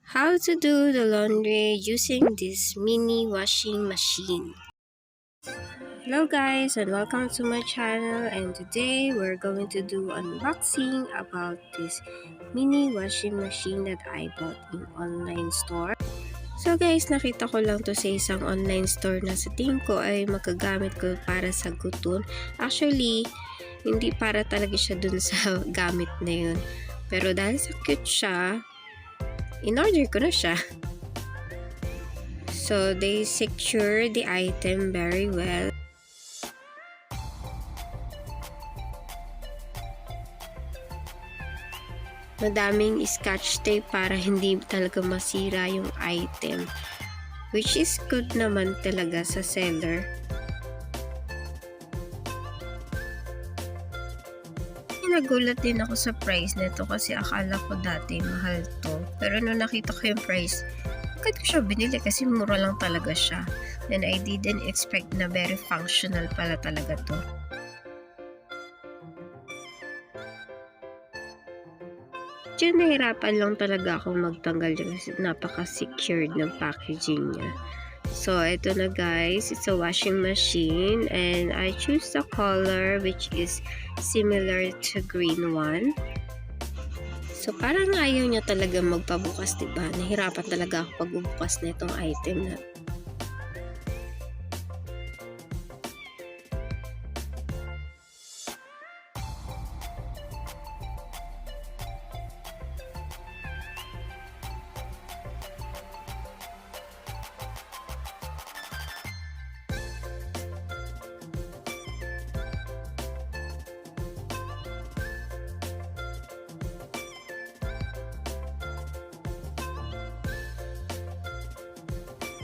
How to do the laundry using this mini washing machine. Hello guys and welcome to my channel, and today we're going to do unboxing about this mini washing machine that I bought in online store. So guys, nakita ko lang to sa isang online store na sa tingin ko ay magagamit ko para sa Gotoon. Actually, hindi para talaga siya dun sa gamit na yun. Pero dahil sa cute siya, in-order ko na siya. So, they secure the item very well. Madaming scotch tape para hindi talaga masira yung item, which is good naman talaga sa seller. Nagulat din ako sa price nito kasi akala ko dati mahal to, pero nung nakita ko yung price, bakit ko siya binili kasi mura lang talaga siya. Then I didn't expect na very functional pala talaga to. Diyan nahirapan lang talaga akong magtanggal kasi napaka-secured ng packaging niya. So, ito na guys, it's a washing machine and I choose the color which is similar to green one. So, parang ayaw niya talaga magpabukas, diba? Nahirapan talaga ako pagbubukas na itong item na.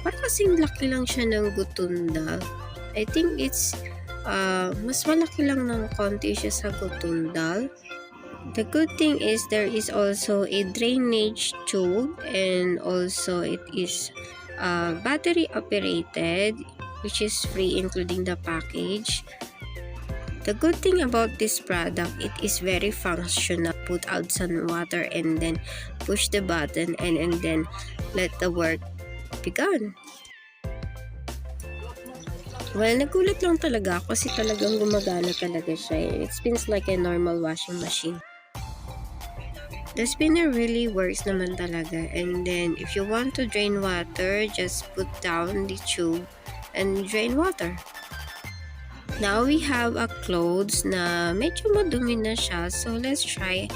Parang kasing laki lang siya ng Gotoon doll. I think it's mas malaki lang ng konti siya sa Gotoon doll. The good thing is there is also a drainage tube, and also it is battery operated, which is free including the package. The good thing about this product, it is very functional. Put out some water and then push the button and then let the work begun. Well, nagulat lang talaga ako kasi talagang gumagana talaga siya. It spins like a normal washing machine. The spinner really works naman talaga. And then, if you want to drain water, just put down the tube and drain water. Now, we have a clothes na medyo madumi na siya. So, let's try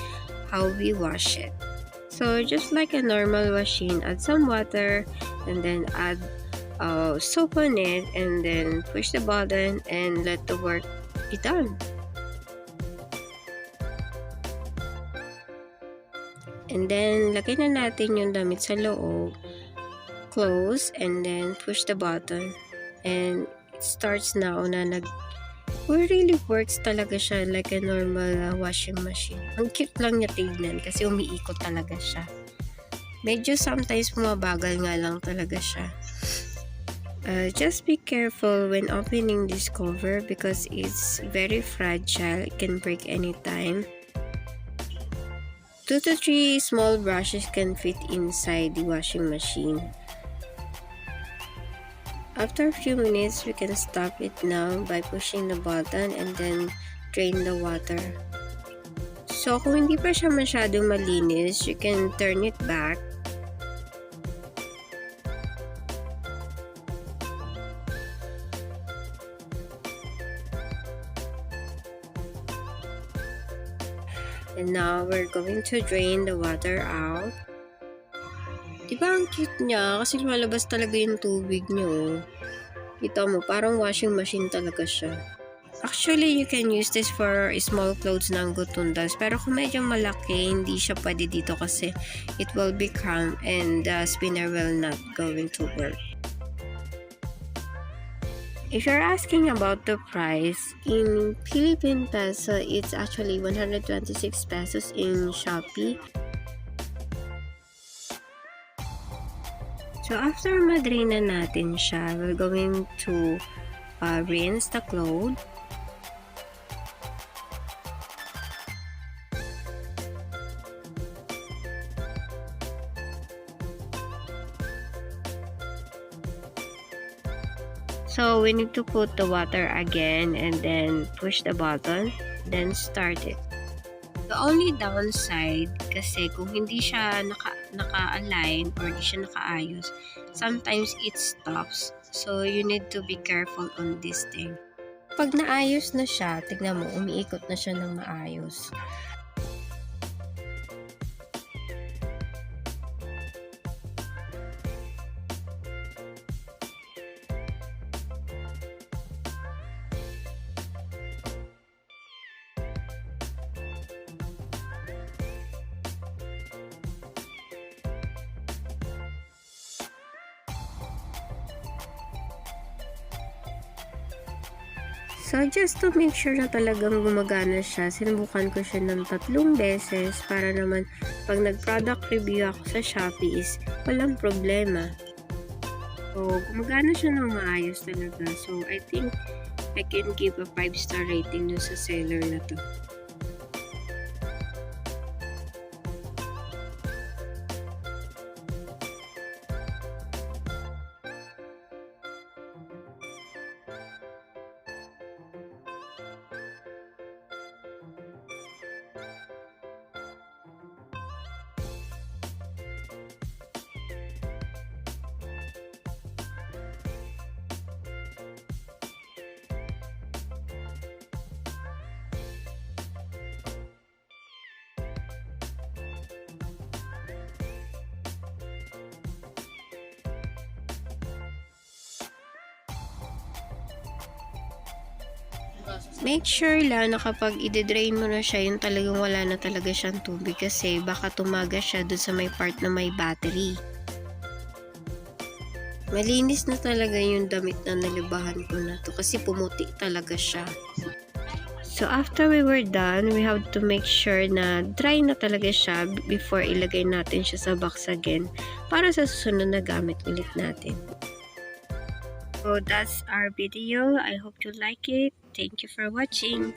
how we wash it. So, just like a normal machine, add some water and then add soap on it and then push the button and let the work be done. And then, lagay na natin yung damit sa loob, close, and then push the button. And it starts now na really works talaga siya like a normal washing machine. Ang cute lang niya tignan kasi umiikot talaga siya. Medyo sometimes bumabagal nga lang talaga siya. Just be careful when opening this cover because it's very fragile. It can break anytime. 2 to 3 small brushes can fit inside the washing machine. After a few minutes, we can stop it now by pushing the button and then drain the water. So, kung hindi pa siya masyadong malinis, you can turn it back. And now, we're going to drain the water out. Diba ang cute niya? Kasi lumalabas talaga yung tubig niyo. Kita mo, parang washing machine talaga siya. Actually, you can use this for small clothes ng Gotoon dolls. Pero kung medyo malaki, hindi siya pwede dito kasi it will be cramped and the spinner will not going to work. If you're asking about the price, in Philippine peso, it's actually 126 pesos in Shopee. So, after madrain na natin siya, we're going to rinse the clothes. So we need to put the water again and then push the button, then start it. The only downside kasi kung hindi siya naka-align or hindi siya nakaayos, sometimes it stops. So you need to be careful on this thing. Pag naayos na siya, tignan mo, umiikot na siya ng maayos. So, just to make sure na talagang gumagana siya, sinubukan ko siya ng 3 beses para naman pag nag-product review ako sa Shopee is walang problema. So, gumagana siya ng maayos talaga. So, I think I can give a 5-star rating dun sa seller na to. Make sure lang na kapag i-drain mo na siya, yung talagang wala na talaga siyang tubig kasi baka tumaga siya dun sa may part na may battery. Malinis na talaga yung damit na nalibahan ko na to kasi pumuti talaga siya. So after we were done, we have to make sure na dry na talaga siya before ilagay natin siya sa box again para sa susunod na gamit ulit natin. So that's our video. I hope you like it. Thank you for watching.